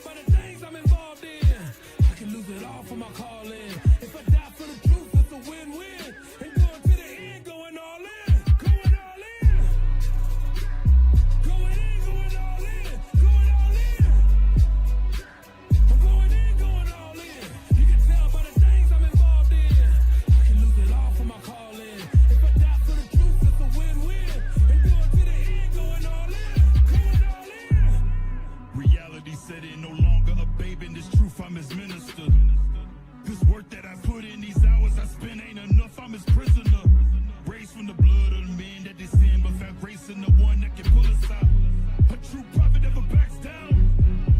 tell by the things I'm involved in, I can lose it all for my calling. If I die for the truth, it's a win-win. And going to the end, going all in. Going all in. Going in, going all in. Going all in. I'm going in, going all in. You can tell by the things I'm involved in, I can lose it all for my calling. If I die for the truth, it's a win-win. And going to the end, going all in. Going all in. Reality set in, no longer a babe in this truth, I'm his minister. This work that I put in, these hours I spend ain't enough, I'm his prisoner. Raised from the blood of the men that they sin, but found grace in the one that can pull us out. A true prophet never backs down.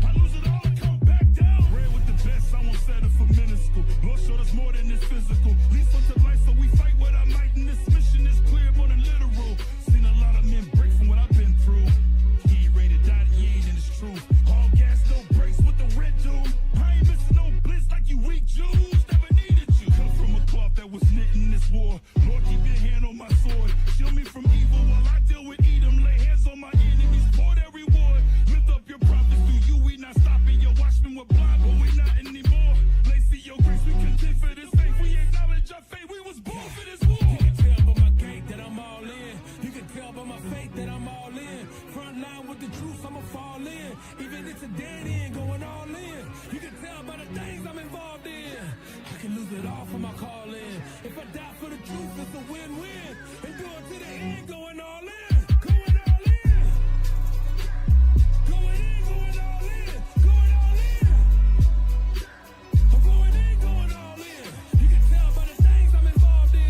I lose it all, I come back down. Ran with the best, I won't settle for minuscule. Lord showed us more than this physical. Leads unto life, so we fight what I might, and this mission is clear, more than literal. Seen a lot of men break from what I've been through. He ain't ready to die, he ain't in his truth. All gas, no brakes, what the red do? I ain't missing no blitz like you weak Jews. Never needed you. Come from a cloth that was knit in this war. Lord, keep your hand on my sword. Shield me from evil while I deal with Edom. Lay hands on my enemies, pour their reward. Lift up your prophets through you, we not stopping. Your watchmen were blind, but we not anymore. Lacy your grace, we contend for this faith. We acknowledge our faith, we was born for this war. You can tell by my gait that I'm all in. You can tell by my faith that I'm all in. Front line with the truth, I'ma fall in. Even if it's a dead end, going all in. You can tell by the things I'm involved in, I can lose it all for my calling. If I die for the truth, it's a win-win. And going to the end, going all in. Going all in. Going in, going all in. Going all in. I'm going in, going all in. You can tell by the things I'm involved in,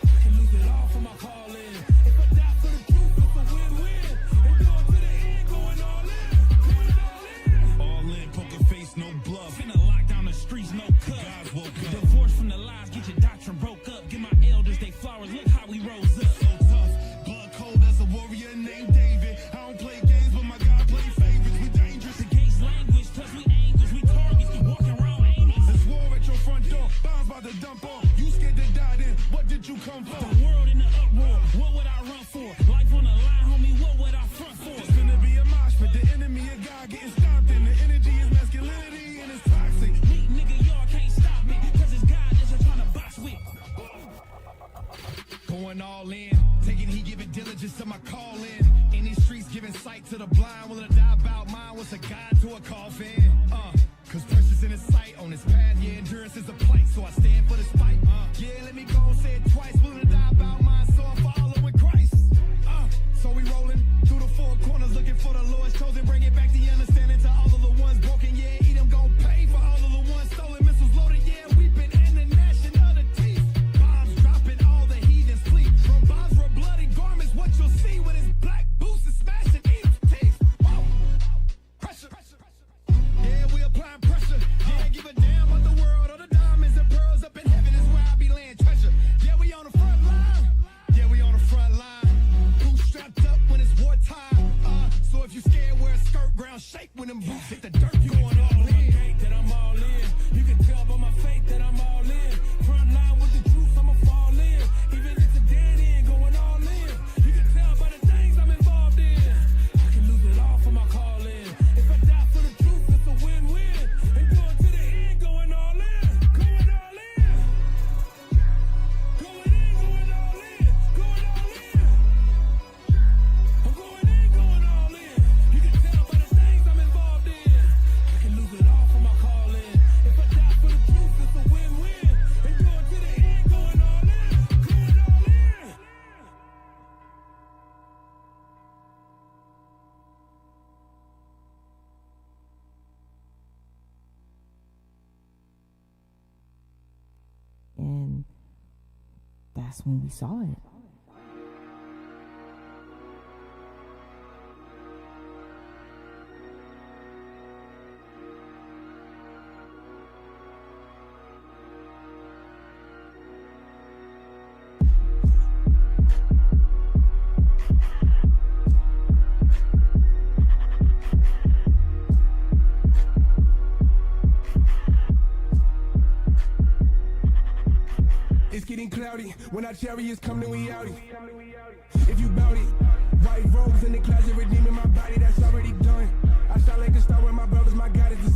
I can lose it all for my calling. If I die for the truth, it's a win-win. And going to the end, going all in. Going all in. All in, poker face, no bluff. Finna lock down the streets, no cut. Guys woke up. Divorce from the lies, get your doctrine broke up. Give my elders they flowers, look how we rose up. So tough, blood cold as a warrior named David. I don't play games, but my God play favorites. We dangerous. The gates language, plus we angels, we targets, walking around aimless. There's war at your front door, bombs about to dump on. You scared to die then, what did you come for? The world in the uproar, what would I run for? Life on the line, homie, what would I front for? It's gonna be a mosh, but the enemy of God getting stomped in. The energy is masculinity and it's toxic. Weak nigga, y'all can't stop me, cause it's God that's just trying to box with. Going all in, taking heed, giving diligence to my call in these streets, giving sight to the blind, willing to die about mine. What's a guide to a coffin? Cause precious in his sight, on his path, yeah, endurance is a plight, so I stand for this fight. Yeah, let me go and say it twice, willing to die about mine, so I'm following Christ. So we rolling through the four corners, looking for the Lord's chosen, bring it back the understanding to all of the ones broken, yeah, Edom gon' pay for all of the ones stolen, missiles loaded, yeah, weeping in the gnashing of the teeth. Bombs dropping, all the heathens sleep. From bombs for bloody garments, what you'll see with his black boots is smashing Edom's teeth. Whoa. Pressure. Yeah, we applying pressure. Yeah, give a damn about the world or the diamonds and pearls up in heaven is where I be laying treasure. Yeah, we on the front line. Yeah, we on the front line. Who's strapped up when it's wartime? So if you scared, wear a skirt, ground shake when them boots hit the dirt. Going all in. That I'm all in. You can tell by my faith that I'm all in. Front line with the truth, I'ma fall in. Even if it's a dead end, going all in. You can tell by the things I'm involved in, I can lose it all for my calling. If I die for the truth, it's a win-win. And going to the end, going all in. Going all in. Going in, going all in. Going all in. I'm going in, going all in. You can tell by the things I'm involved in, I can lose it all for my calling. If I die for the truth, it's a win-win. And going to the end, going all in. Going all in. And that's when we saw it. It's getting cloudy. When our chariots come, then we outie. If you bout it, white robes in the closet, redeeming my body, that's already done. I shine like a star with my brothers, my God is the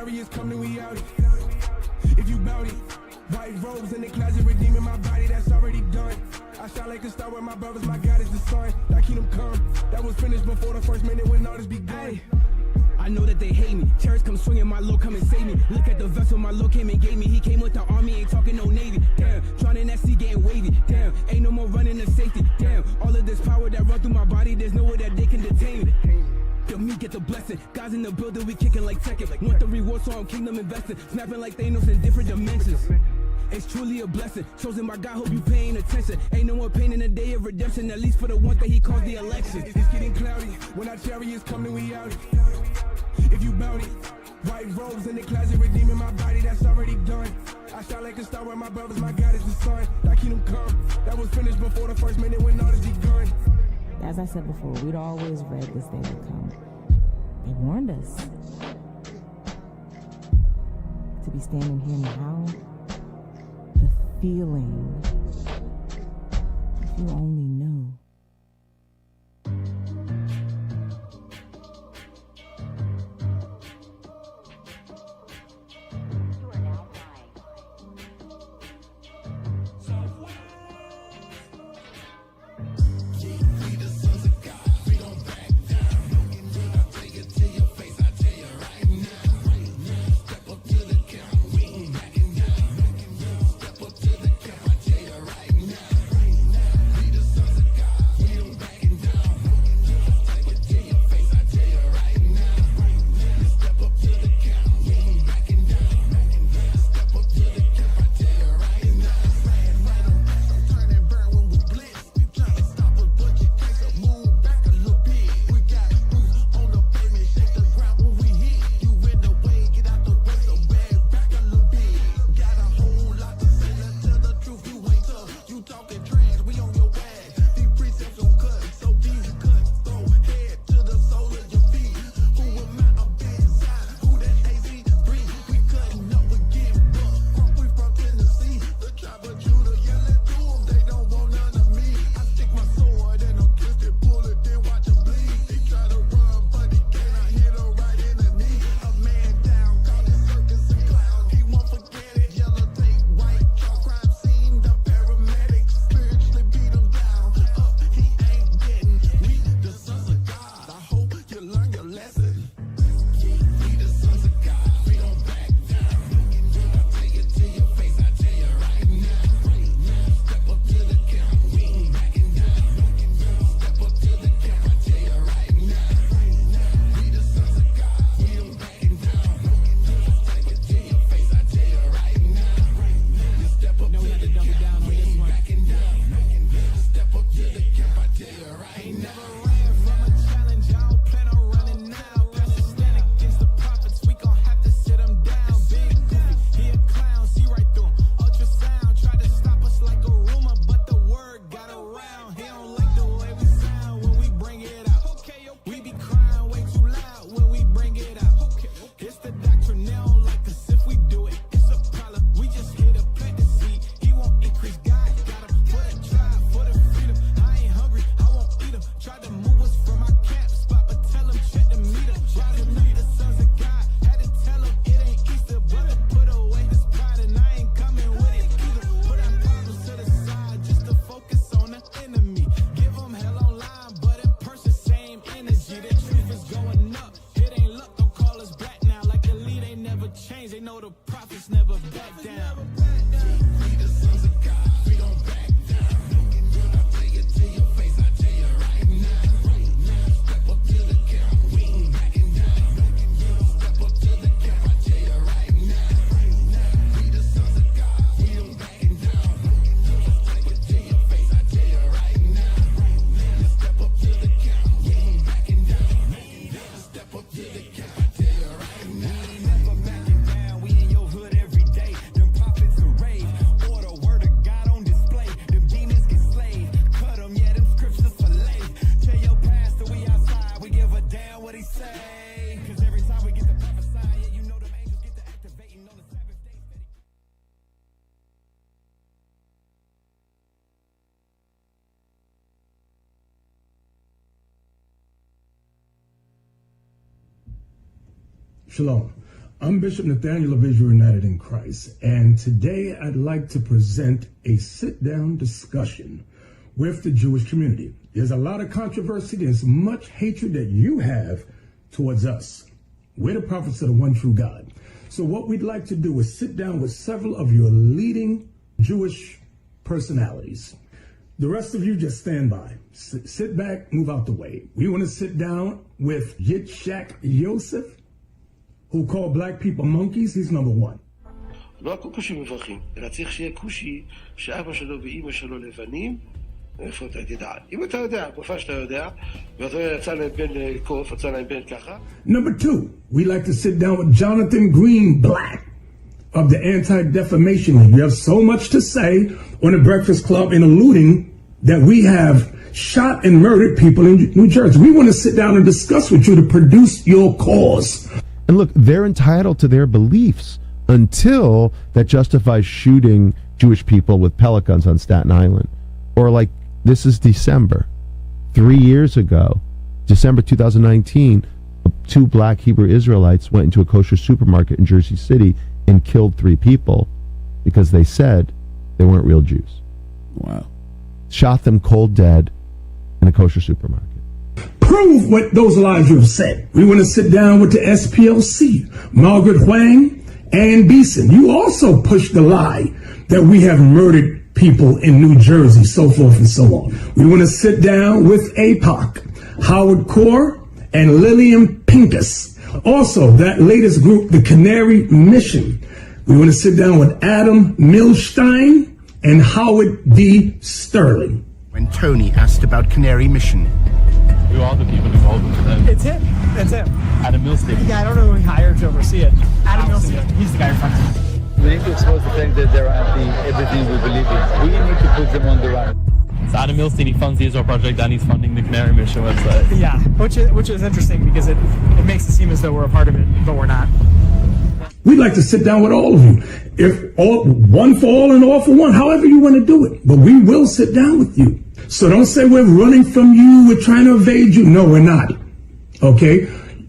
chariots coming, we out it. If you bout it, white robes in the closet, redeeming my body, that's already done. I shine like a star with my brothers, my God is the sun. Thy kingdom come, that was finished before the first minute when all this began. I know that they hate me. Terrorists come swinging, my Lord come and save me. Look at the vessel my Lord came and gave me. He came with the army, ain't talking no navy. Damn, drowning that sea getting wavy. Damn, ain't no more running to safety. Damn, all of this power that run through my body, there's nowhere that they can detain me. The me get the blessing. God's in the building, we kicking like Tekken. Want the reward, so I'm kingdom investing. Snapping like Thanos in different dimensions. It's truly a blessing. Chosen by God, hope you paying attention. Ain't no more pain in the day of redemption, at least for the ones that he calls the election. It's getting cloudy when our chariots coming, we out it. If you bout it, white robes in the closet, redeeming my body, that's already done. I shine like a star with my brothers, my God is the sun. Thy kingdom come, that was finished before the first minute when all this begun. As I said before, we'd always read this day would come. They warned us. To be standing here now, the feeling, if you only knew. Shalom. I'm Bishop Nathaniel of Israel United in Christ, and today I'd like to present a sit-down discussion with the Jewish community. There's a lot of controversy, there's much hatred that you have towards us. We're the prophets of the one true God. So what we'd like to do is sit down with several of your leading Jewish personalities. The rest of you just stand by. Sit back, move out the way. We want to sit down with Yitzhak Yosef, who called black people monkeys. He's number one. לא הכל כושים מברכים, אלא צריך שיהיה כושי שאבא שלו ואימא שלו לבנים. איפה אתה תדע? אם אתה יודע, גופה שאתה יודע, ואתה יצא להם בין לקוף, יצא להם בין ככה. Number two, we like to sit down with Jonathan Greenblatt of the Anti-Defamation League. You have so much to say on the Breakfast Club in alluding that we have shot and murdered people in New Jersey. We want to sit down and discuss with you to produce your cause. And look, they're entitled to their beliefs until that justifies shooting Jewish people with pellet guns on Staten Island. Or like, this is December. 3 years ago, December 2019, 2 black Hebrew Israelites went into a kosher supermarket in Jersey City and killed 3 people because they said they weren't real Jews. Wow. Shot them cold dead in a kosher supermarket. Prove what those lies you have said. We want to sit down with the SPLC, Margaret Huang, and Beeson. You also pushed the lie that we have murdered people in New Jersey, so forth and so on. We want to sit down with APOC, Howard Core, and Lillian Pincus. Also, that latest group, the Canary Mission. We want to sit down with Adam Milstein and Howard D. Sterling. When Tony asked about Canary Mission. Who are the people involved with that? It's him. It's him. Adam Milstein. Yeah, I don't know who he hired to oversee it. Adam Milstein. He's the guy who funds it. We need to expose the things that they're anti everything we believe in. We need to put them on the run. It's Adam Milstein. He funds the Israel Project and he's funding the Canary Mission website. Yeah, which is interesting because it makes it seem as though we're a part of it, but we're not. We'd like to sit down with all of you. If all, one for all and all for one, however you want to do it. But we will sit down with you. So don't say we're running from you, we're trying to evade you. No, we're not. Okay?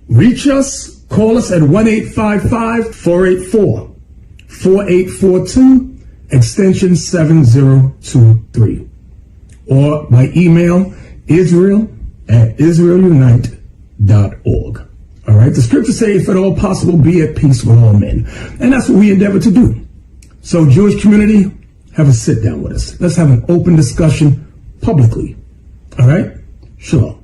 Reach us, call us at 1-855-484-4842, extension 7023. Or by email, Israel@israelunite.org. All right? The scriptures say, if at all possible, be at peace with all men. And that's what we endeavor to do. So, Jewish community, have a sit down with us. Let's have an open discussion publicly. All right? Shalom.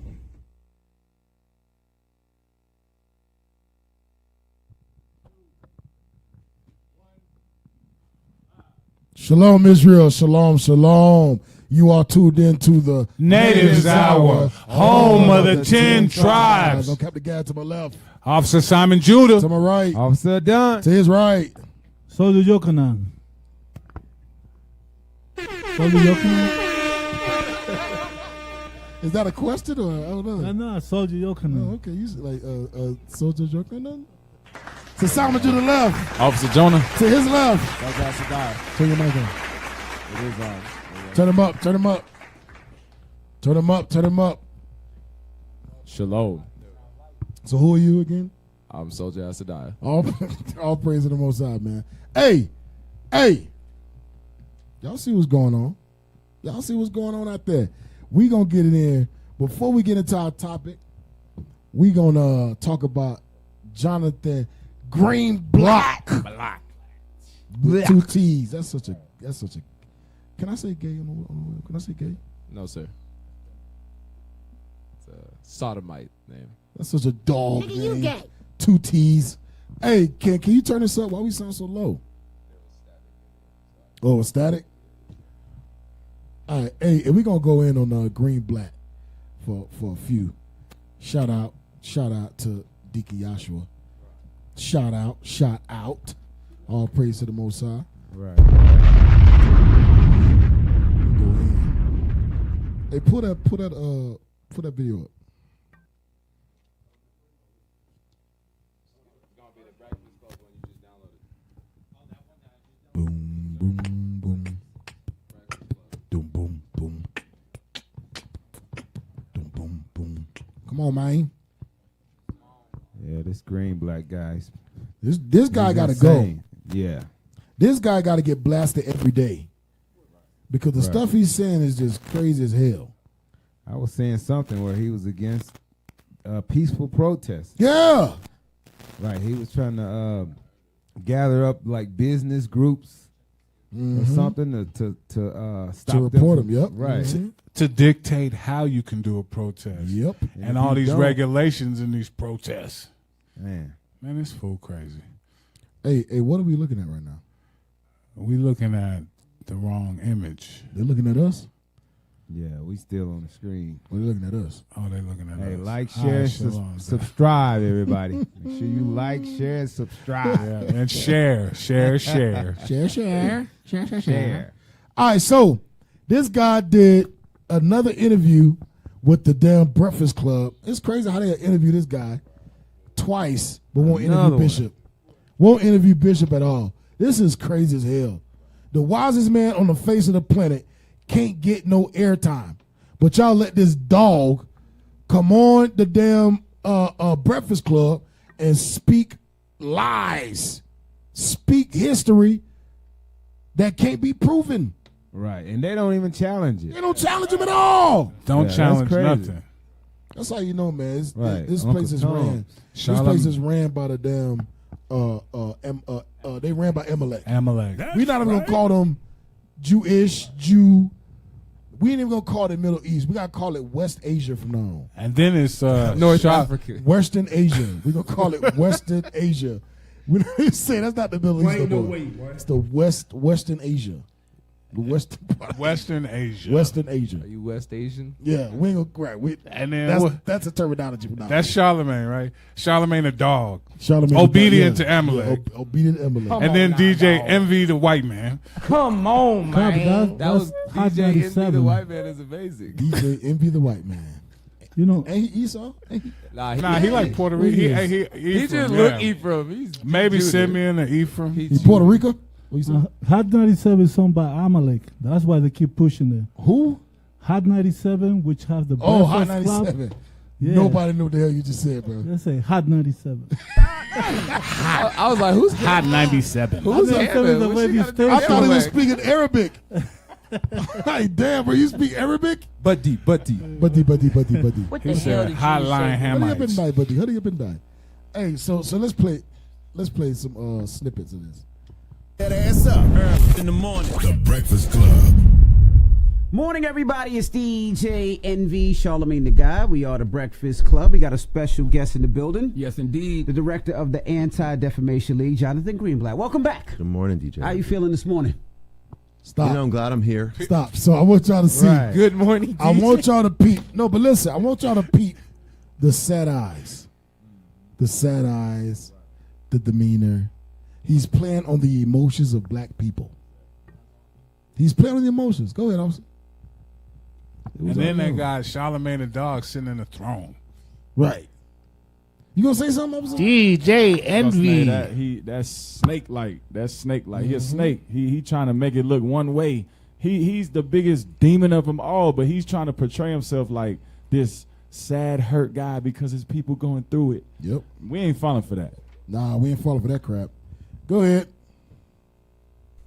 Shalom, Israel. Shalom, shalom. You are tuned in to the Natives Hour, home of the 10 tribes. I'm Captain Gad to my left. Officer Simon Judah. To my right. Officer Dunn. To his right. Soldier Yochanan. Soldier Yochanan. Is that a question or I don't know? No, Soldier Yochanan. Oh, okay, you said like Soldier Yochanan. To Simon to the left. Officer Jonah. To his left. Turn your mic on. It is on. Turn him up. Turn him up. Turn him up. Turn him up. Shalom. So who are you again? I'm Soldier Asadiah. All praise to the Most High, man. Hey. Y'all see what's going on? Y'all see what's going on out there? We gonna get it in. Before we get into our topic, we gonna talk about Jonathan Greenblatt. With 2 T's. That's such a. Can I say gay? Can I say gay? No, sir. It's a sodomite name. That's such a dog Nigga, name. you gay. 2 T's. Hey, can you turn this up? Why we sound so low? Oh, it's static? All right, hey, and we're going to go in on Greenblatt for a few. Shout out to Deacon Joshua. Shout out. All praise to the Most High. Right. Go in. Hey, put that video up. Boom, boom, boom. Boom, boom, boom. Boom, boom, boom. Come on, man. Yeah, this Greenblatt guy, This guy got to go. Yeah. This guy got to get blasted every day because the stuff he's saying is just crazy as hell. I was saying something where he was against peaceful protests. Yeah. Right. He was trying to gather up like business groups or something to stop to report them. Yep. Right. To dictate how you can do a protest. Yep. And all these regulations in these protests. Man, this fool crazy. Hey, what are we looking at right now? We looking at the wrong image. They're looking at us? Yeah, we still on the screen. They're looking at us. Oh, they're looking at us. Hey, like, share, subscribe, everybody. Make sure you like, share, and subscribe. Yeah, and share. Share. All right, so this guy did another interview with the damn Breakfast Club. It's crazy how they interview this guy twice, but won't interview Bishop. Won't interview Bishop at all. This is crazy as hell. The wisest man on the face of the planet can't get no airtime, but y'all let this dog come on the damn Breakfast Club and speak lies, speak history that can't be proven. Right, and they don't even challenge it. They don't challenge him at all. Don't challenge nothing. That's how you know, man. Right. This place is ran. This place is ran by the damn. They ran by Amalek. We're not even gonna call them Jewish, Jew. We ain't even gonna call it Middle East. We gotta call it West Asia from now on. And then it's North Africa, Western Asia. We gonna call it Western Asia. We don't say that's not the Middle East. No way, it's the Western Asia. The Western Asia. Western Asia. Are you West Asian? Yeah, we ain't gonna and then that's a terminology for now. That's Charlemagne, right? Charlemagne the dog. Charlemagne obedient to Amalek. Obedient to Amalek. And then DJ Envy the white man. Come on, man. That was Hot DJ Envy 97. the white man is amazing. DJ Envy the white man. You know, ain't he Esau? Nah, he like Puerto Rico. He just look Ephraim. He's maybe Judah. Simeon or Ephraim. He's Puerto Rico? Hot 97 is sung by Amalek. That's why they keep pushing it. Who? Hot 97, which have the Hot Breakfast Club. 97. Yeah. Nobody knew what the hell you just said, bro. They say Hot 97. I was like, who's Hot 97? Who's Hot 97 is the radio station. I thought he was speaking Arabic. Hey, damn, bro, you speak Arabic? Buddy. Buddy. What He the hell said did Hotline Hurry up and Hamites. die, buddy. Hurry up and die. Hey, so let's play some snippets of this. That ass up early in the morning. The Breakfast Club. Morning, everybody. It's DJ NV, Charlemagne the Guy. We are the Breakfast Club. We got a special guest in the building. Yes, indeed. The director of the Anti-Defamation League, Jonathan Greenblatt. Welcome back. Good morning, DJ. How you feeling this morning? Stop. I'm glad I'm here. Stop. So I want y'all to see. Right. Good morning, DJ. I want y'all to peep. No, but listen. I want y'all to peep the sad eyes. The sad eyes. The demeanor. He's playing on the emotions of black people. He's playing on the emotions. Go ahead, officer. And then that guy, Charlemagne the dog, sitting in the throne. Right. You gonna say something, officer? DJ Envy. That's snake like. He a snake. He trying to make it look one way. He's the biggest demon of them all, but he's trying to portray himself like this sad, hurt guy because his people going through it. Yep. We ain't falling for that. Nah, we ain't falling for that crap. Go ahead.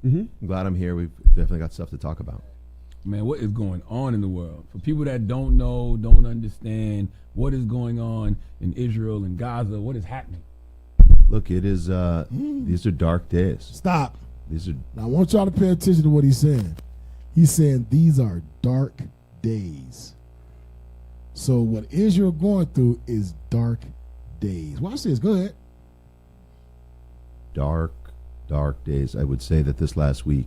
I'm glad I'm here. We've definitely got stuff to talk about. Man, what is going on in the world? For people that don't know, don't understand what is going on in Israel and Gaza, what is happening? Look, it is. These are dark days. Stop. These are. Now, I want y'all to pay attention to what he's saying. He's saying these are dark days. So what Israel going through is dark days. Watch this. Go ahead. Dark days. I would say that this last week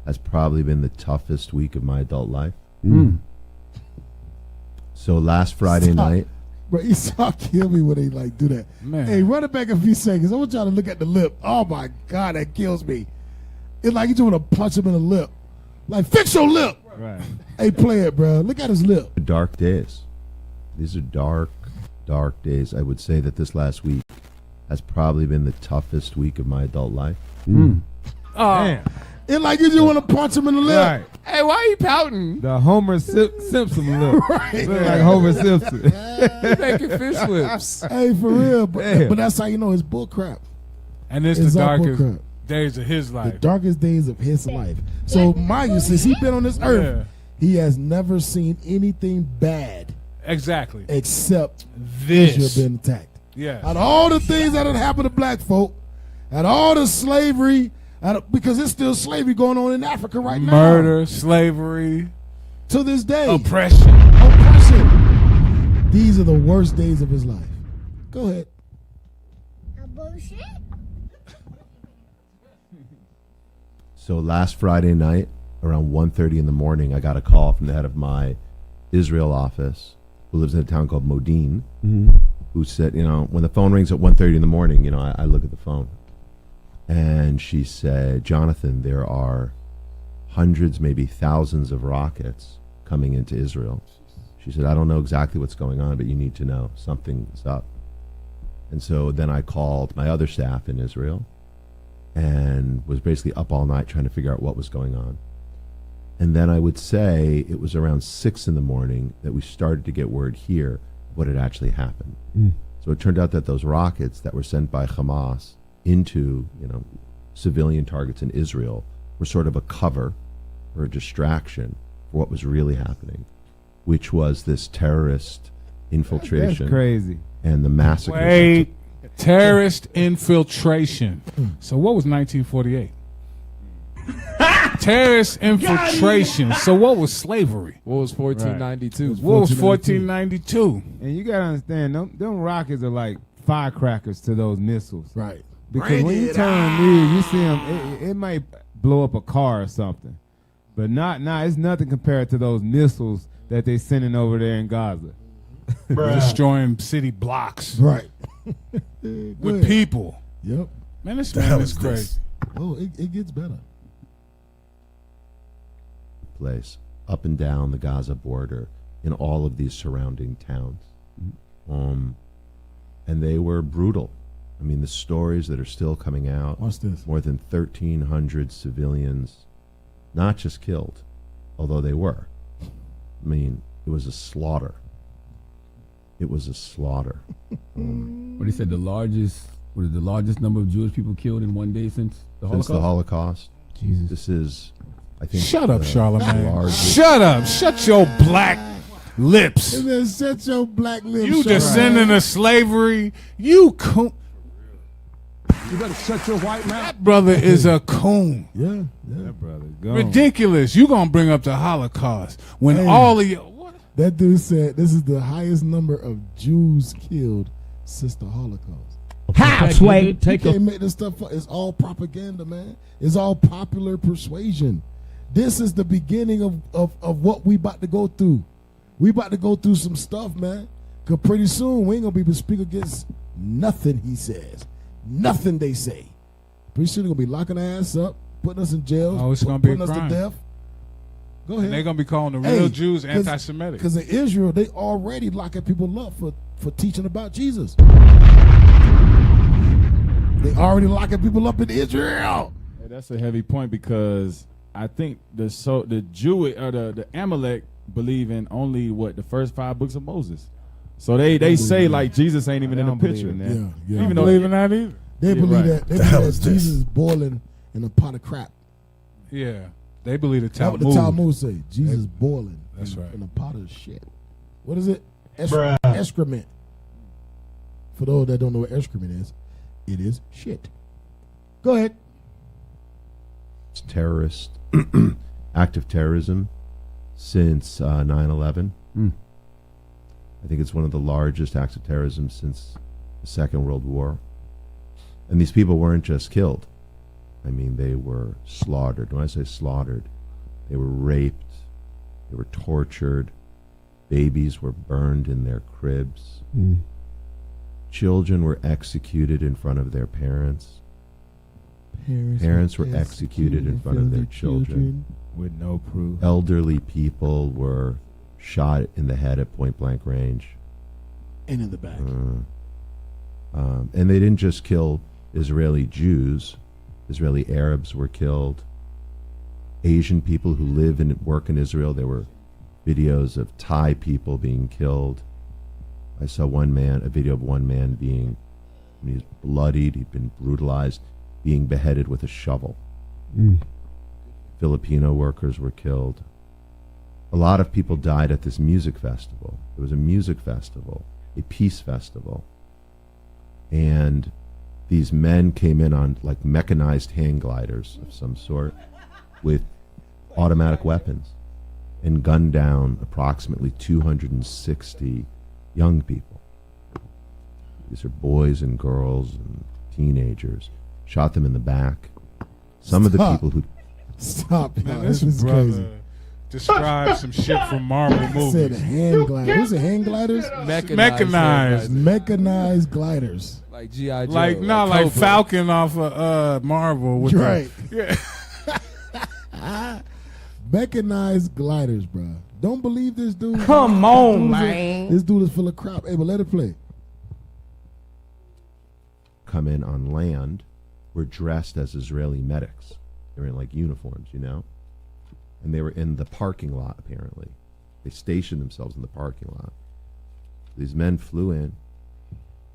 has probably been the toughest week of my adult life. So last Friday night. Bro, Esau kill me when they like do that. Man. Hey, run it back a few seconds. I want y'all to look at the lip. Oh my God, that kills me. It's like you just want to punch him in the lip. Like, fix your lip. Right. Hey, play it, bro. Look at his lip. Dark days. These are dark days. I would say that this last week has probably been the toughest week of my adult life. Oh, Damn. It's like you just want to punch him in the lip. Right. hey, why are you pouting? The Homer Simpson look. Right. Look like Homer Simpson. You're making fish lips. Hey, for real. Damn. But that's how you know it's bull crap. And it's the darkest days of his life. The darkest days of his life. So mind you, since he's been on this earth, he has never seen anything bad. Exactly. Except this Israel being attacked. Yeah. Out of all the things that had happened to black folk, out of all the slavery, because there's still slavery going on in Africa right now. Murder, slavery. To this day. Oppression. These are the worst days of his life. Go ahead. Bullshit. So last Friday night, around 1:30 in the morning, I got a call from the head of my Israel office, who lives in a town called Modin, who said, when the phone rings at 1:30 in the morning, I look at the phone. And she said, Jonathan, there are hundreds, maybe thousands of rockets coming into Israel. She said, I don't know exactly what's going on, but you need to know something's up. And so then I called my other staff in Israel and was basically up all night trying to figure out what was going on. And then I would say it was around 6 in the morning that we started to get word here of what had actually happened. So it turned out that those rockets that were sent by Hamas into, civilian targets in Israel were sort of a cover or a distraction for what was really happening, which was this terrorist infiltration. That's crazy. And the massacre. Wait, terrorist infiltration. So what was 1948? Terrorist infiltration. So what was slavery? What was 1492? What was 1492? And you gotta understand, them rockets are like firecrackers to those missiles. Right. Because when you turn near, you see them, it might blow up a car or something. But it's nothing compared to those missiles that they sending over there in Gaza. Destroying city blocks. Right. With people. Yep. Man, this man is crazy. Oh, it gets better. Place up and down the Gaza border in all of these surrounding towns. And they were brutal. I mean, the stories that are still coming out. What's this? More than 1,300 civilians, not just killed, although they were. I mean, it was a slaughter. It was a slaughter. What he said, the largest number of Jewish people killed in one day since the Holocaust? Since the Holocaust. Jesus. This is, I think. Shut up, Charlamagne. largest- Shut up. Shut your black lips. And then shut your black lips. You shut descendant of slavery. You coon. You better shut your white mouth. That brother is a coon. Yeah. That brother gone. Ridiculous. You gonna bring up the Holocaust when Hey. all of you. That dude said this is the highest number of Jews killed since the Holocaust. Halfway. You can't make this stuff up. It's all propaganda, man. It's all popular persuasion. This is the beginning of what we about to go through. We about to go through some stuff, man. Because pretty soon we ain't going to be able to speak against nothing he says. Nothing they say. Pretty soon they're going to be locking our ass up, putting us in jail, Oh, it's gonna be a putting us crime. to death. Go ahead. And they're gonna be calling the real Jews anti-Semitic. Because in Israel, they already locking people up for teaching about Jesus. They already locking people up in Israel. Hey, that's a heavy point because I think the Jewish or the Amalek believe in only the first 5 books of Moses. So they say like Jesus ain't even in the picture. Yeah. Even though believe in that either. They believe that Jesus is boiling in a pot of crap. Yeah, they believe the That's Talmud. what the Talmud say. Jesus boiling. That's right. In a pot of shit. What is it? Excrement. For those that don't know what excrement is, it is shit. Go ahead. It's terrorist, active terrorism since 9/11. I think it's one of the largest acts of terrorism since the Second World War. And these people weren't just killed. I mean, they were slaughtered. When I say slaughtered, they were raped, they were tortured, babies were burned in their cribs, children were executed in front of their parents. Parents were executed in front of their children. With no proof. Elderly people were shot in the head at point blank range. And in the back. And they didn't just kill Israeli Jews. Israeli Arabs were killed. Asian people who live and work in Israel. There were videos of Thai people being killed. I saw a video of one man being He was bloodied. He'd been brutalized, being beheaded with a shovel. Filipino workers were killed. A lot of people died at this music festival. It was a music festival, a peace festival. And these men came in on like mechanized hand gliders of some sort with automatic weapons and gunned down approximately 260 young people. These are boys and girls and teenagers. Shot them in the back. Some of the people who... Stop. Man, This is brother crazy. describe some shit from Marvel movies. Said hand gliders. What's it, hand gliders? Mechanized. Mechanized gliders. Like G.I. Joe. Like, no, like Cobra. Falcon off of Marvel. With Right. Yeah. Mechanized gliders, bro. Don't believe this dude. Come on, This dude's man. This dude is full of crap. Hey, but let it play. come in on land were dressed as Israeli medics. They were in like uniforms, you know? And they were in the parking lot, apparently. They stationed themselves in the parking lot. These men flew in,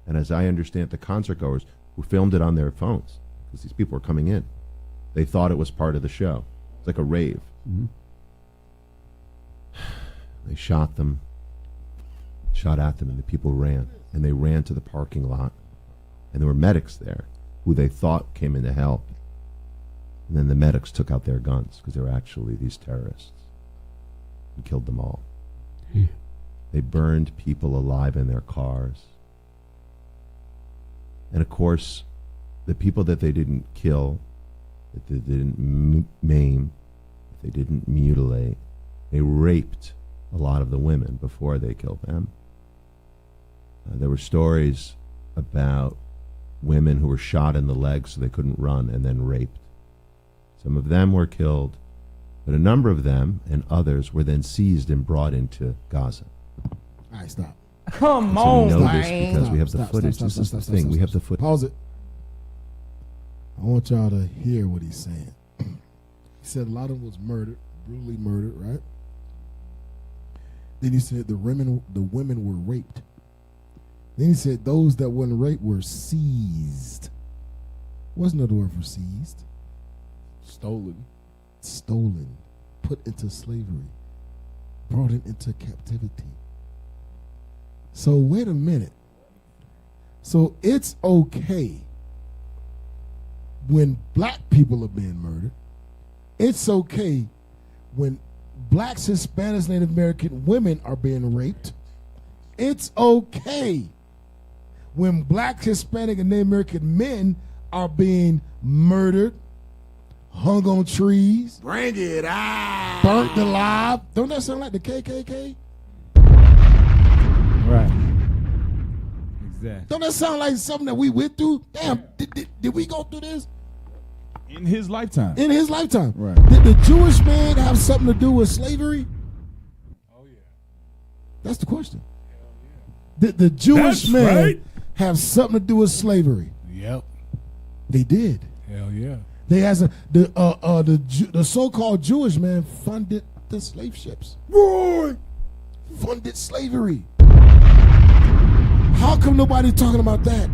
and as I understand, the concert goers who filmed it on their phones, because these people were coming in, they thought it was part of the show. It's like a rave. Mm-hmm. They shot them, shot at them, and the people ran. And they ran to the parking lot, and there were medics there who they thought came in to help. And then the medics took out their guns because they were actually these terrorists and killed them all. They burned people alive in their cars. And of course, the people that they didn't kill, that they didn't maim, that they didn't mutilate, they raped a lot of the women before they killed them. There were stories about women who were shot in the legs so they couldn't run and then raped. Some of them were killed, but a number of them and others were then seized and brought into Gaza. All right, stop. Come So we know on, this man. because we have the footage. This is the thing. We have the footage. Pause it. I want y'all to hear what he's saying. He said a lot of them was murdered, brutally murdered, right? Then he said the women were raped. Then he said those that weren't raped were seized. What's another word for seized? Stolen, put into slavery, brought into captivity. So wait a minute. So it's okay when black people are being murdered. It's okay when blacks, Hispanics, Native American women are being raped. It's okay when black, Hispanic, and Native American men are being murdered, hung on trees, Bring it out. burnt alive. Don't that sound like the KKK? Right. Exactly. Don't that sound like something that we went through? Damn, did we go through this? In his lifetime. In his lifetime. Right. Did the Jewish man have something to do with slavery? Oh, yeah. That's the question. Did the Jewish That's man right. have something to do with slavery? Yep. They did. Hell yeah. They has the so-called Jewish man funded the slave ships. Roy. Funded slavery. How come nobody's talking about that?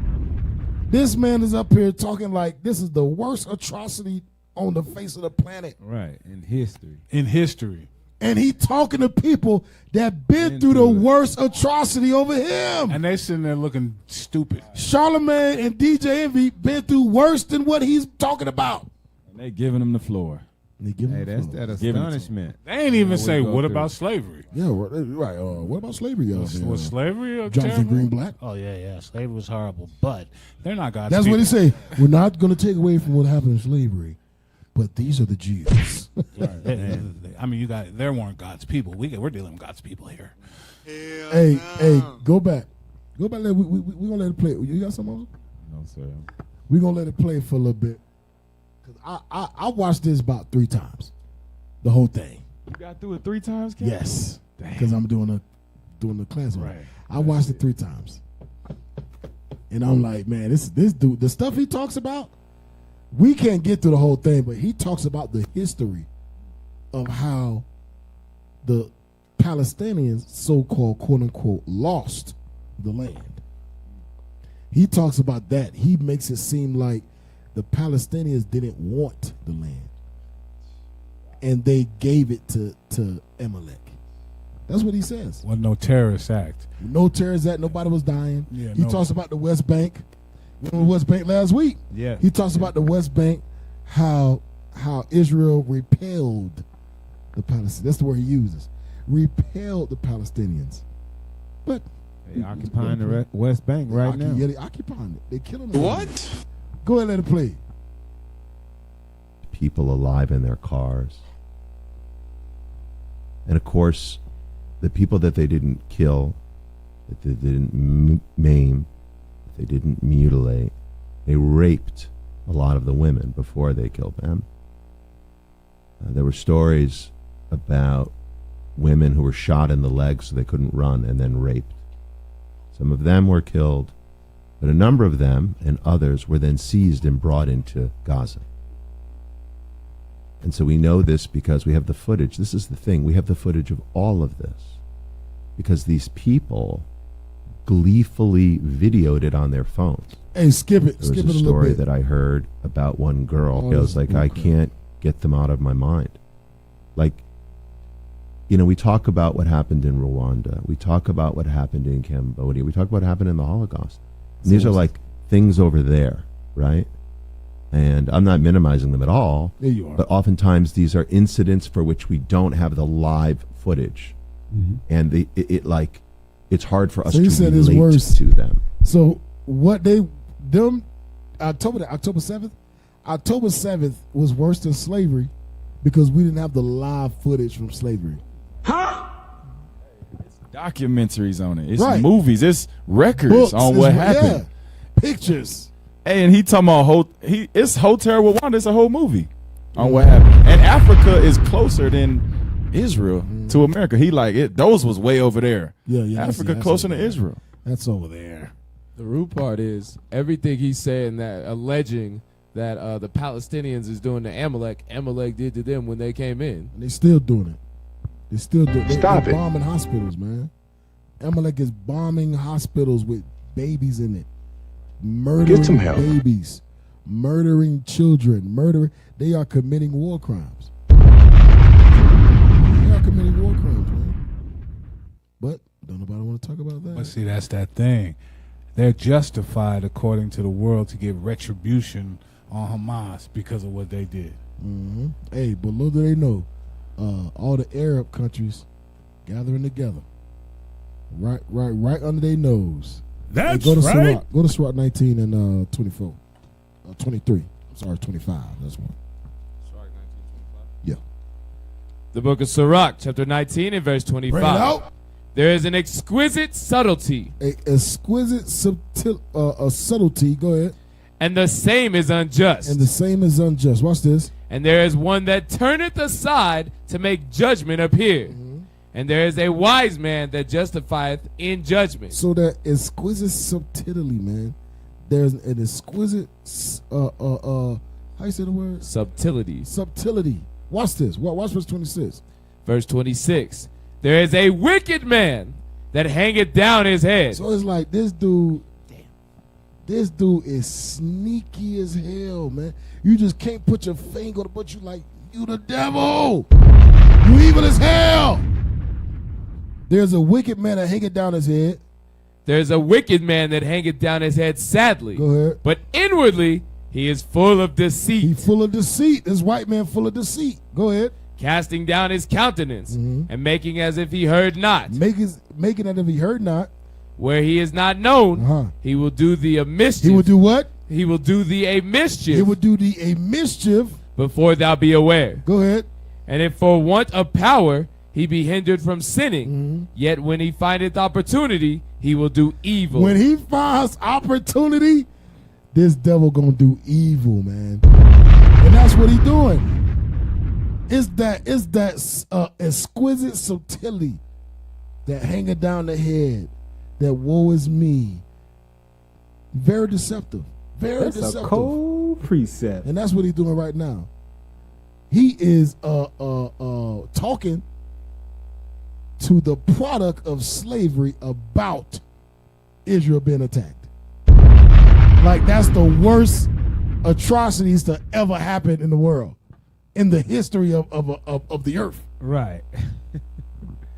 This man is up here talking like this is the worst atrocity on the face of the planet. Right. In history. In history. And he talking to people that been through the worst atrocity over him. And they sitting there looking stupid. Charlemagne and DJ Envy been through worse than what he's talking about. And they giving him the floor. They give him That's that astonishment. They ain't even Yeah, say, we go what through. about slavery? Yeah, right. What about slavery, y'all? Was slavery Jonathan Greenblatt? Oh, yeah. Slavery was horrible, but they're not God's That's people. what he say. We're not going to take away from what happened in slavery, but these are the Jews. I mean, there weren't God's people. We're dealing with God's people here. Hey, go back. Go back. We're going to let it play. You got something else? No, sir. We're going to let it play for a little bit. Because I watched this about 3 times. The whole thing. You got through it 3 times, Ken? Yes. Because I'm doing the class on it. Right. I watched it 3 times. And I'm like, man, this dude, the stuff he talks about, we can't get through the whole thing, but he talks about the history of how the Palestinians, so-called, quote-unquote, lost the land. He talks about that. He makes it seem like the Palestinians didn't want the land, and they gave it to Amalek. That's what he says. Wasn't no terrorist act. No terrorist act. Nobody was dying. Yeah, he talks about the West Bank. The West Bank last week. Yeah. He talks about the West Bank, how Israel repelled the Palestinians. That's the word he uses. Repelled the Palestinians. But they occupying the West Bank right now. Yeah, they occupying it. They killing them. What? Go ahead, let it play. People alive in their cars. And of course, the people that they didn't kill, that they didn't maim, that they didn't mutilate, they raped a lot of the women before they killed them. There were stories about women who were shot in the legs so they couldn't run and then raped. Some of them were killed, but a number of them and others were then seized and brought into Gaza. And so we know this because we have the footage. This is the thing. We have the footage of all of this because these people gleefully videoed it on their phones. Hey, skip it. There Skip it was a a little story bit. that I heard about one girl. I was like, I can't get them out of my mind. Like, you know, we talk about what happened in Rwanda. We talk about what happened in Cambodia. We talk about what happened in the Holocaust. And these are like things over there, right? And I'm not minimizing them at all. There you are. But oftentimes these are incidents for which we don't have the live footage. Mm-hmm. And it's hard for us So he to said it's relate worse. to them. So what October 7th? October 7th was worse than slavery because we didn't have the live footage from slavery. Documentaries on it. It's Right. movies. It's records Books, on what happened. Yeah. Pictures. Hey, and he talking about it's Hotel Rwanda. It's a whole movie on what happened. And Africa is closer than Israel to America. He like it. Those was way over there. Yeah. Africa closer to Israel. That's over there. The root part is everything he's saying that alleging that the Palestinians is doing to Amalek did to them when they came in. And they still doing it. They still doing it. Stop They're it. bombing hospitals, man. Amalek is bombing hospitals with babies in it. Murdering Get some help. babies. Murdering children. They are committing war crimes. They are committing war crimes, man. But don't nobody want to talk about that. But see, that's that thing. They're justified according to the world to give retribution on Hamas because of what they did. Mm-hmm. Hey, but little do they know, all the Arab countries gathering together, right under their nose. That's go to right. Sirach. Go to Sirach 19 and 24, 23. I'm sorry, 25. That's one. Yeah. The book of Sirach, chapter 19 and verse 25. Bring it out. There is an exquisite subtlety. A exquisite subtlety. Go ahead. And the same is unjust. And the same is unjust. Watch this. And there is one that turneth aside to make judgment appear. Mm-hmm. And there is a wise man that justifieth in judgment. So that exquisite subtlety, man. There's an exquisite how you say the word? Subtlety. Subtlety. Watch this. Watch verse 26. Verse 26. There is a wicked man that hangeth down his head. So it's like this dude. This dude is sneaky as hell, man. You just can't put your finger on it, but you like, you the devil. You evil as hell. There's a wicked man that hangeth down his head. There's a wicked man that hangeth down his head sadly. Go ahead. But inwardly he is full of deceit. He's full of deceit. This white man full of deceit. Go ahead. Casting down his countenance and making as if he heard not. Making as if he heard not. Where he is not known, he will do thee a mischief. He will do what? He will do thee a mischief. He will do thee a mischief. Before thou be aware. Go ahead. And if for want of power he be hindered from sinning, yet when he findeth opportunity, he will do evil. When he finds opportunity, this devil gonna do evil, man. And that's what he doing. It's that exquisite subtlety that hanging down the head, that woe is me. Very deceptive. Very That's deceptive. a cold precept. And that's what he's doing right now. He is talking to the product of slavery about Israel being attacked. Like, that's the worst atrocities to ever happen in the world, in the history of the earth. Right.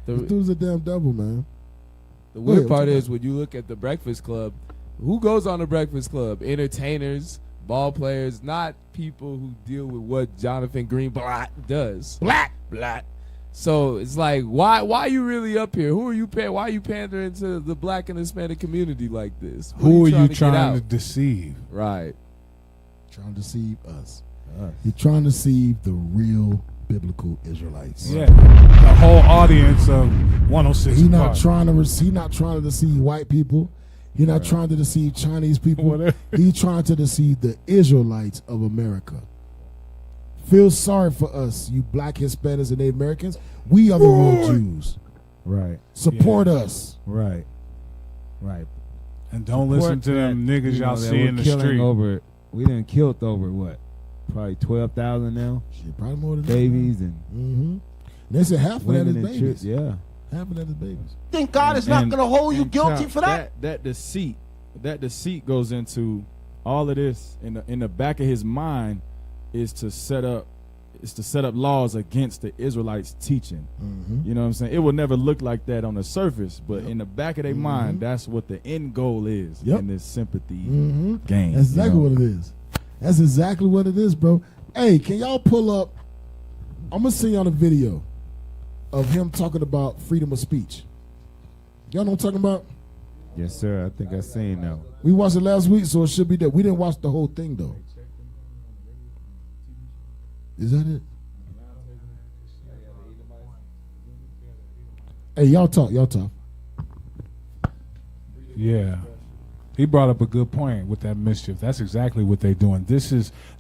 This dude's a damn devil, man. The weird part is when you look at the Breakfast Club, who goes on the Breakfast Club? Entertainers, ball players, not people who deal with what Jonathan Greenblatt does. Black. So it's like, why you really up here? Who are you why are you pandering to the black and Hispanic community like this? Who are you to trying to deceive? Right. Trying to deceive us. You're trying to deceive the real biblical Israelites. Yeah, the whole audience of 106. He's not trying to deceive white people. He's not trying to deceive Chinese people. He's trying to deceive the Israelites of America. Feel sorry for us, you black Hispanics and Native Americans. We are the real Jews. Right. Support us. Right. And don't listen to them niggas y'all see in the street. We done killed over what? Probably 12,000 now. Shit, probably more than babies that. and they said half of that is women and babies. yeah. Half of that is babies. Think God is not going to hold you guilty for that? That deceit goes into all of this in the back of his mind is to set up laws against the Israelites teaching. You know what I'm saying? It will never look like that on the surface, but in the back of their mind, that's what the end goal is in this sympathy game. That's exactly what it is. That's exactly what it is, bro. Hey, can y'all pull up? I'm gonna send y'all a video of him talking about freedom of speech. Y'all know what I'm talking about? Yes, sir. I think I seen that. We watched it last week, so it should be there. We didn't watch the whole thing though. Is that it? Hey, y'all talk. Yeah. He brought up a good point with that mischief. That's exactly what they're doing.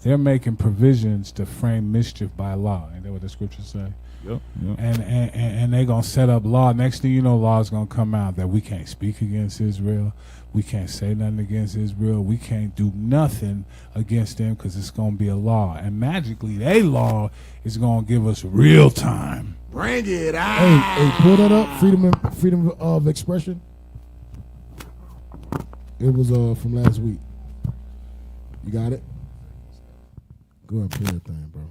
They're making provisions to frame mischief by law. Ain't that what the scriptures say? Yep. And they're going to set up law. Next thing you know, law is going to come out that we can't speak against Israel. We can't say nothing against Israel. We can't do nothing against them because it's going to be a law. And magically, their law is going to give us real time. Bring it out. Hey, pull that up. Freedom of expression. It was from last week. You got it? Go ahead and play that thing, bro.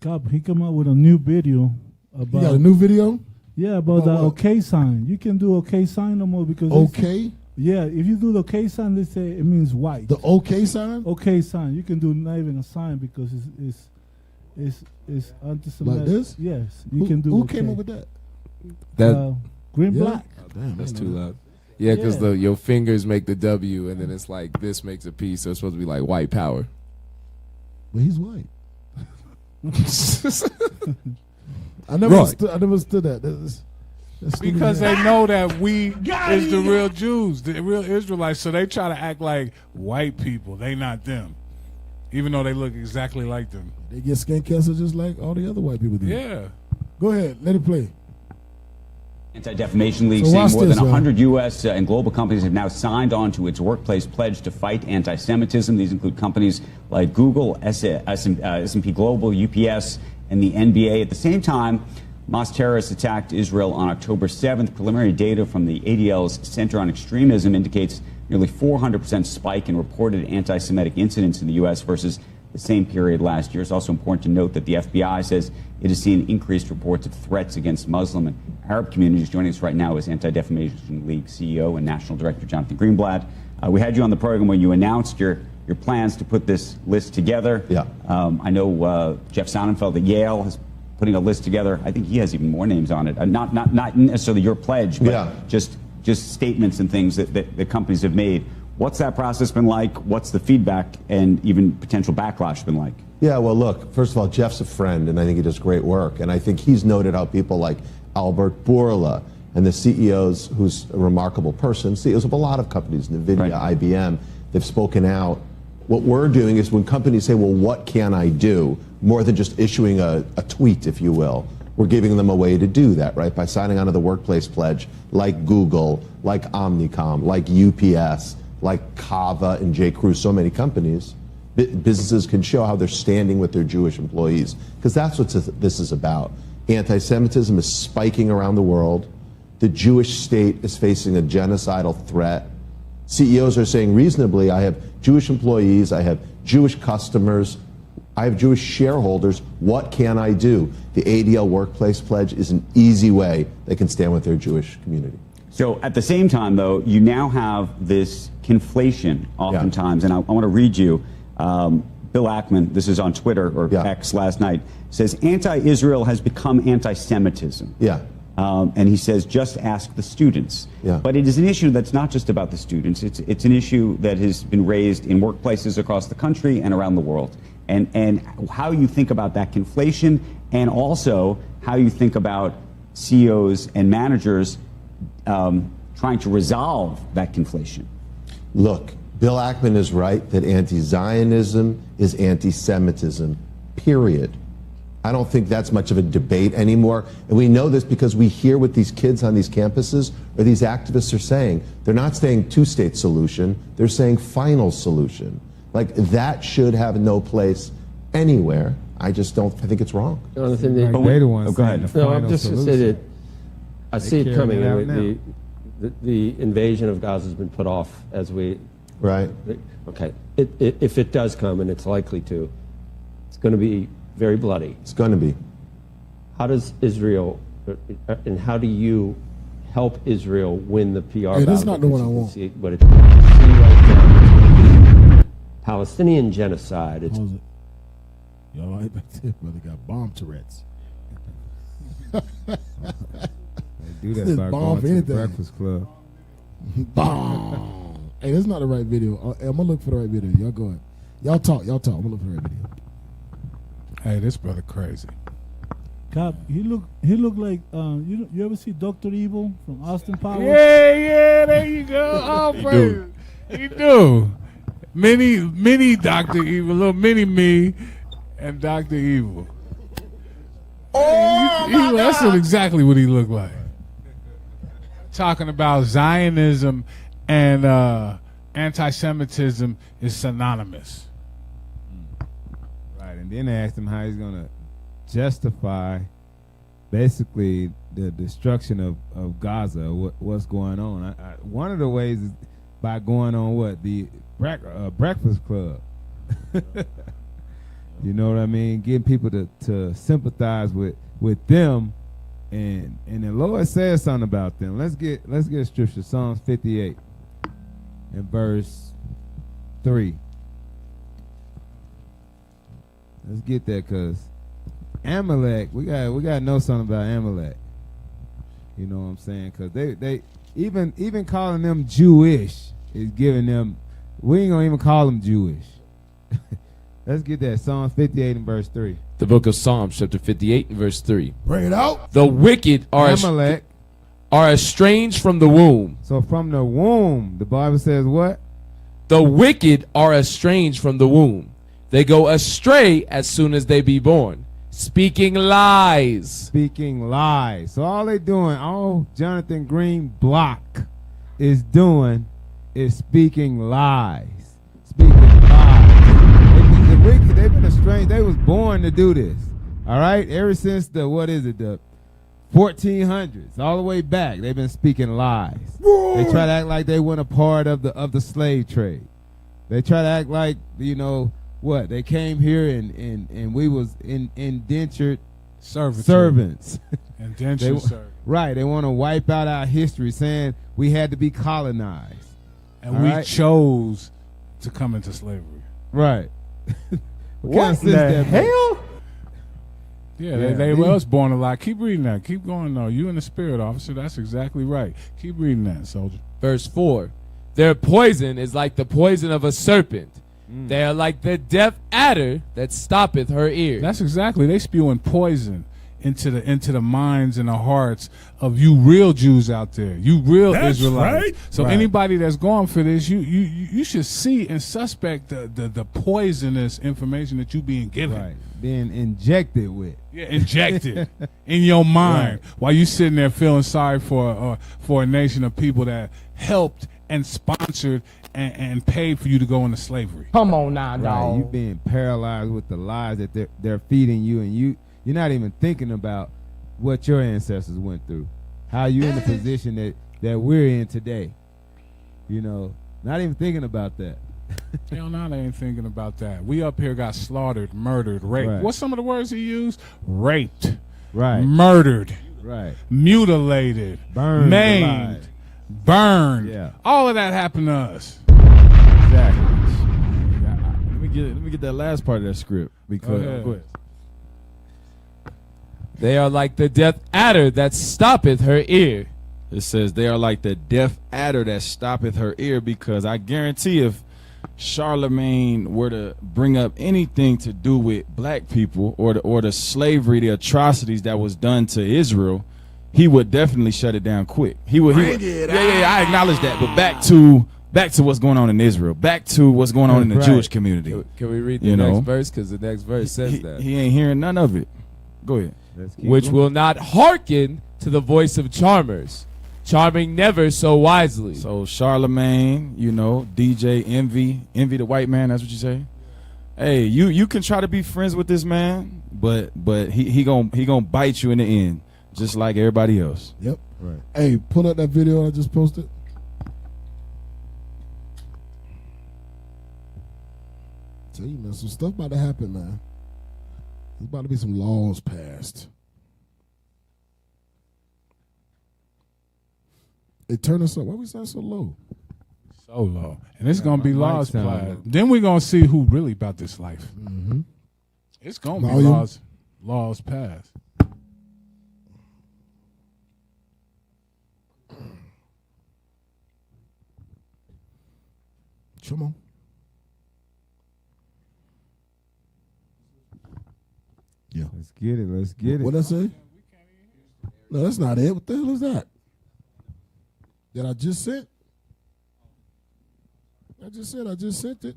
God, he come out with a new video about. You got a new video? Yeah, about the okay sign. You can do okay sign no more because okay. Yeah, if you do the okay sign, they say it means white. The okay sign? Okay sign. You can do not even a sign because it's anti-Semitic. Like this? Yes, you can do. Who okay. came up with that? Green Yeah? black. Oh, damn, that's too loud. Yeah, because your fingers make the W, and then it's like this makes a P, so it's supposed to be like white power. But he's white. I never understood that. That's because they know that we is the real Jews, the real Israelites, so they try to act like white people. They not them, even though they look exactly like them. They get skin cancer just like all the other white people do. Yeah. Go ahead, let it play. Anti-Defamation League saying more than 100 U.S. and global companies have now signed on to its workplace pledge to fight anti-Semitism. These include companies like Google, S&P Global, UPS, and the NBA. At the same time, Hamas terrorists attacked Israel on October 7th. Preliminary data from the ADL's Center on Extremism indicates nearly 400% spike in reported anti-Semitic incidents in the U.S. versus the same period last year. It's also important to note that the FBI says it has seen increased reports of threats against Muslim and Arab communities. Joining us right now is Anti-Defamation League CEO and National Director Jonathan Greenblatt. We had you on the program when you announced your plans to put this list together. Yeah. I know Jeff Sonnenfeld at Yale is putting a list together. I think he has even more names on it. Not necessarily your pledge, but just statements and things that the companies have made. What's that process been like? What's the feedback and even potential backlash been like? Yeah, well, look, first of all, Jeff's a friend, and I think he does great work. And I think he's noted how people like Albert Bourla and the CEOs, who's a remarkable person, CEOs of a lot of companies, NVIDIA, IBM, they've spoken out. What we're doing is when companies say, well, what can I do? More than just issuing a tweet, if you will. We're giving them a way to do that, right? By signing on to the workplace pledge, like Google, like Omnicom, like UPS, like Kava and J.Crew, so many companies, businesses can show how they're standing with their Jewish employees. Because that's what this is about. Anti-Semitism is spiking around the world. The Jewish state is facing a genocidal threat. CEOs are saying reasonably, I have Jewish employees, I have Jewish customers, I have Jewish shareholders. What can I do? The ADL Workplace Pledge is an easy way they can stand with their Jewish community. So at the same time, though, you now have this conflation oftentimes, and I want to read you. Bill Ackman, this is on Twitter or X last night, says anti-Israel has become anti-Semitism. Yeah. And he says, just ask the students. Yeah. But it is an issue that's not just about the students. It's an issue that has been raised in workplaces across the country and around the world. And how you think about that conflation, and also how you think about CEOs and managers trying to resolve that conflation. Look, Bill Ackman is right that anti-Zionism is anti-Semitism, period. I don't think that's much of a debate anymore. And we know this because we hear what these kids on these campuses or these activists are saying. They're not saying two-state solution, they're saying final solution. Like, that should have no place anywhere. I think it's wrong. Jonathan, go ahead. No, I'm just going to say that I see it coming. The invasion of Gaza has been put off as we... Right. Okay. If it does come, and it's likely to, it's going to be very bloody. It's going to be. How does Israel, and how do you help Israel win the PR battle? That's not the one I want. But it's right now. Palestinian genocide. It's Y'all right back there, brother. Got bomb Tourette's. They do that This by bomb going for to the anything. Breakfast Club. Bomb. Hey, that's not the right video. I'm gonna look for the right video. Y'all go ahead. Y'all talk. I'm gonna look for the right video. Hey, this brother crazy. Cop, he look like you ever see Dr. Evil from Austin Powers? Yeah, there you go. Oh, praise. He do. Mini Dr. Evil, little mini me, and Dr. Evil. That's exactly what he looked like. Talking about Zionism and anti-Semitism is synonymous. Right, and then they asked him how he's going to justify basically the destruction of Gaza, what's going on. One of the ways is by going on the Breakfast Club. You know what I mean? Getting people to sympathize with them, and the Lord says something about them. Let's get scripture, Psalms 58 and verse 3. Let's get that, because Amalek, we gotta know something about Amalek. You know what I'm saying? Because they even calling them Jewish is giving them. We ain't gonna even call them Jewish. Let's get that. Psalms 58 and verse 3. The book of Psalms, chapter 58 and verse 3. Bring it out. The wicked are Amalek estranged from the womb. So from the womb, the Bible says what? The wicked are estranged from the womb. They go astray as soon as they be born, speaking lies. Speaking lies. So all Jonathan Green block is doing is speaking lies. Speaking lies. The wicked, they've been estranged. They was born to do this. All right? Ever since the 1400s, all the way back, they've been speaking lies. They try to act like they weren't a part of the slave trade. They try to act like, they came here and we was indentured servants. Indentured servants. Right. They want to wipe out our history, saying we had to be colonized. And we chose to come into slavery. Right. What the hell? Yeah, they was born a lie. Keep reading that. Keep going, though. You and the spirit officer, that's exactly right. Keep reading that, soldier. Verse 4. Their poison is like the poison of a serpent. They are like the deaf adder that stoppeth her ears. That's exactly. They spewing poison into the minds and the hearts of you real Jews out there. You real Israelites. Right. So anybody that's going for this, you should see and suspect the poisonous information that you being given. Right. Being injected with. Yeah, injected in your mind while you sitting there feeling sorry for a nation of people that helped and sponsored and paid for you to go into slavery. Come on now, dog. You being paralyzed with the lies that they're feeding you, and you're not even thinking about what your ancestors went through, how you in the position that we're in today. Not even thinking about that. Hell no, they ain't thinking about that. We up here got slaughtered, murdered, raped. Right. What's some of the words he used? Raped. Right. Murdered. Right. Mutilated. Burned Maimed. alive. Burned. Yeah. All of that happened to us. Exactly. Let me get that last part of that script because Go ahead. They are like the deaf adder that stoppeth her ear. it says they are like the deaf adder that stoppeth her ear, because I guarantee if Charlemagne were to bring up anything to do with black people or the slavery, the atrocities that was done to Israel, he would definitely shut it down quick. He would. I acknowledge that. But back to what's going on in Israel. Back to what's going on in the Jewish community. Can we read the next verse? Because the next verse says that. He ain't hearing none of it. Go ahead. Which will not hearken to the voice of charmers, charming never so wisely. So Charlemagne, DJ Envy the white man. That's what you say. Hey, you can try to be friends with this man, but he gonna bite you in the end, just like everybody else. Yep. Right. Hey, pull up that video I just posted. Tell you, man, some stuff about to happen, man. There's about to be some laws passed. Hey, turn us up. Why we sound so low? So low. And it's going to be laws applied. Then we're going to see who really about this life. Mm-hmm. It's going to be laws passed. Come on. Yeah. Let's get it. Let's get it. What'd I say? No, that's not it. What the hell is that? That I just sent? I just sent it.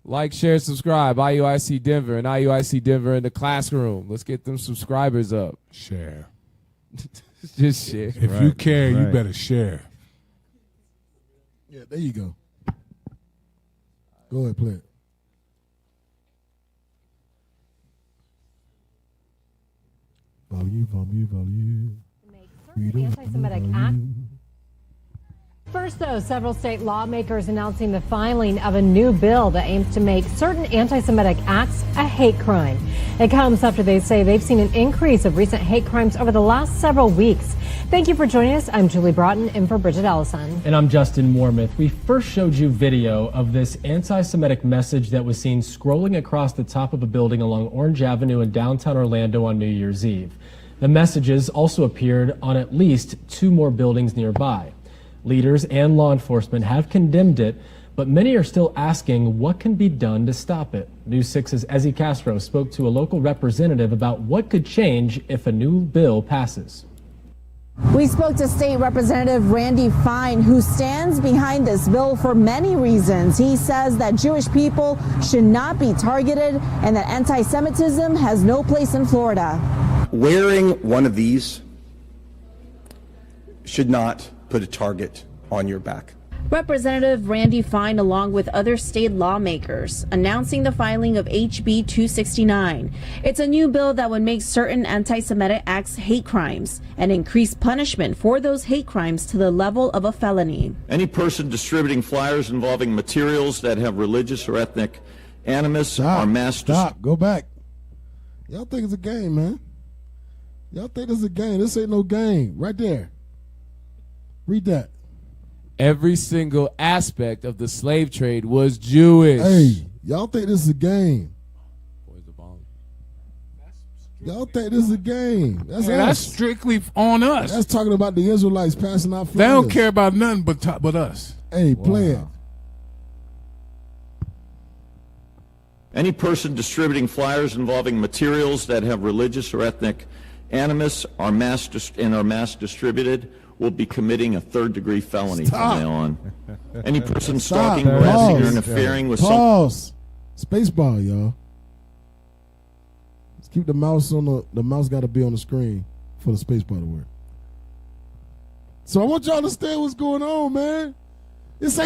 Like, share, subscribe. IUIC Denver and IUIC Denver in the classroom. Let's get them subscribers up. Share. Just share. If you care, you better share. Yeah, there you go. Go ahead, play it. Volume. Anti-Semitic act. First, though, several state lawmakers announcing the filing of a new bill that aims to make certain anti-Semitic acts a hate crime. It comes after they say they've seen an increase of recent hate crimes over the last several weeks. Thank you for joining us. I'm Julie Broughton, in for Bridget Ellison. And I'm Justin Mormith. We first showed you video of this anti-Semitic message that was seen scrolling across the top of a building along Orange Avenue in downtown Orlando on New Year's Eve. The messages also appeared on at least 2 more buildings nearby. Leaders and law enforcement have condemned it, but many are still asking what can be done to stop it. News 6's Ezzy Castro spoke to a local representative about what could change if a new bill passes. We spoke to State Representative Randy Fine, who stands behind this bill for many reasons. He says that Jewish people should not be targeted and that anti-Semitism has no place in Florida. Wearing one of these should not put a target on your back. Representative Randy Fine, along with other state lawmakers, announcing the filing of HB 269. It's a new bill that would make certain anti-Semitic acts hate crimes and increase punishment for those hate crimes to the level of a felony. Any person distributing flyers involving materials that have religious or ethnic animus are mass. Stop. Go back. Y'all think it's a game, man. Y'all think this is a game. This ain't no game. Right there. Read that. Every single aspect of the slave trade was Jewish. Hey, y'all think this is a game. Y'all think this is a game. That's strictly on us. That's talking about the Israelites passing out flyers. They don't care about nothing but us. Hey, play it. Any person distributing flyers involving materials that have religious or ethnic animus are mass distributed will be committing a 3rd-degree felony from now on. Any person stalking, harassing, or interfering with Pause. Spacebar, y'all. Let's keep the mouse on the mouse got to be on the screen for the spacebar to work. So I want y'all to understand what's going on, man. This ain't